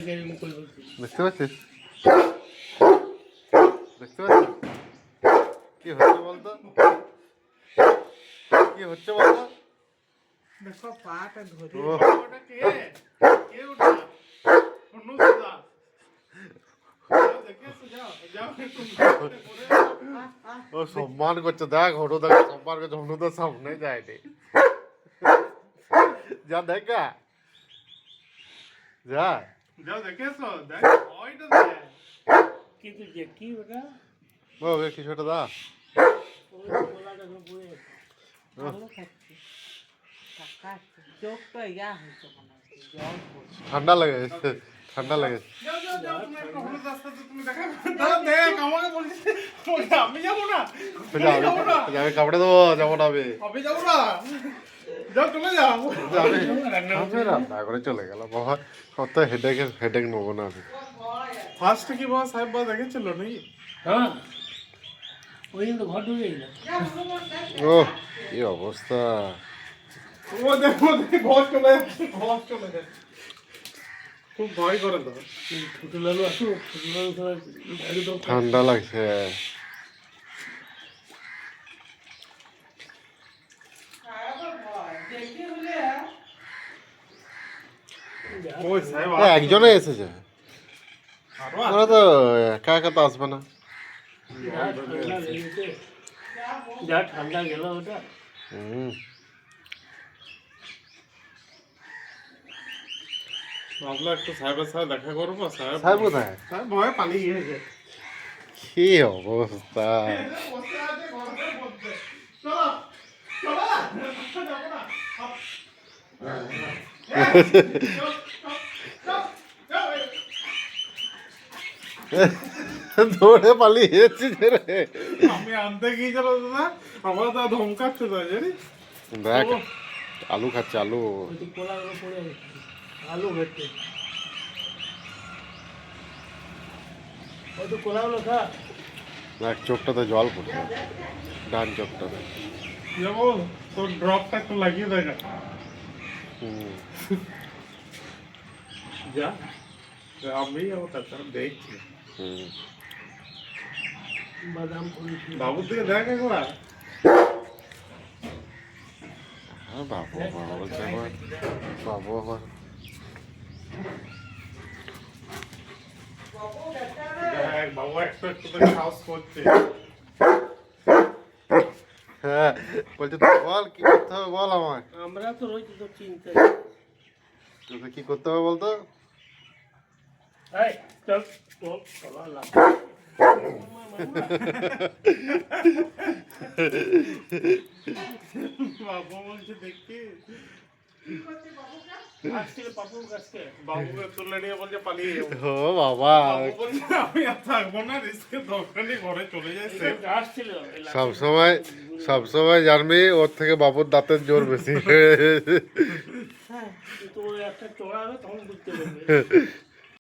দেখতে পাচ্ছিস দেখতে পাচ্ছিস কি হচ্ছে বলতো কি হচ্ছে বলতো দেখো পাটা ধরে ওটা কে কে ওটা অনু দাদা দেখেছো যাও যাও ও সম্মান করছে দেখ হনু দেখ সম্মান করছে হনু তো সামনে যায়নি যা দেখ গা যা যাও দেখেছো দেখ ওইটা দেখ কিন্তু যে কি ওটা বাবা কিছুটা দা ওই গোলাটা পুরো ভালো খাচ্ছে টাকা চোখটা ইয়া হয়েছে মনে হচ্ছে জল পড়ছে ঠান্ডা লেগেছে ঠান্ডা লেগেছে যাও যাও যাও তুমি একটা হলুদ রাস্তা তো তুমি দেখা দাও দেখ আমাকে বলছিস আমি যাবো না যাবো না আমি কাপড়ে দেবো যাবো না আমি আমি যাবো না যাও চলে যাও আমি রান্না করে চলে গেলাম বাবা কত হেডেক নেবো না আমি ফার্স্ট কি বাবা সাহেব বাবা দেখেছিল নাকি হ্যাঁ ওই কিন্তু ঘর ঢুকে গেল ও কি অবস্থা ও দেখো ভয় চলে যাচ্ছে ভয় চলে যাচ্ছে খুব ভয় করে তো ছোট লালু আসো ছোট লালু একদম ঠান্ডা লাগছে ওই সাহেব একজনে এসেছে আরো ওরা তো একা একা তো আসবে না যা ঠান্ডা গেল ওটা হুম ভাবলাম একটু সাহেবের সাথে দেখা করবো সাহেব সাহেব কোথায় সাহেব ভয়ে পালিয়ে গিয়েছে কি অবস্থা বসে আছে ঘরের মধ্যে চলো চলো যাবো না দৌড়ে পালিয়েছি রে আমি আনতে গিয়েছিল দাদা আমার তো ধমকাচ্ছে তো জানি দেখ আলু খাচ্ছে আলু ওই কোলাগুলো পড়ে গেছে আলু ঘেটে ওই তো কোলাগুলো খা দেখ চোখটাতে জল পড়ছে ডান চোখটাতে যাবো তোর ড্রপটা একটু লাগিয়ে দেয় না হুম যা আমি যাবো তাছাড়া দেখছি হুম বাদাম পড়েছি বাবুর দিকে দেখ একবার বাবু বাবা বলছে আবার বাবু আবার দেখ বাবু একটু একটু করে সাহস করছে হ্যাঁ বলছে তো বল কি করতে হবে বল আমায় আমরা তো রয়েছি তো চিন্তায় তোকে কি করতে হবে বলতো এই চল চল চলা লাভ বাবু বলছে দেখি আসছিল পাপুর কাছে বাবুকে তুলে নিয়ে বলছে পালিয়ে যাবো ও বাবা বাবু বলছে আমি আর থাকবো না রিস্কের দরকার নেই ঘরে চলে যাচ্ছে আসছিল সবসময় জানবি ওর থেকে বাবুর দাঁতের জোর বেশি হ্যাঁ কিন্তু ওই একটা চড়া হবে তখন বুঝতে পারবে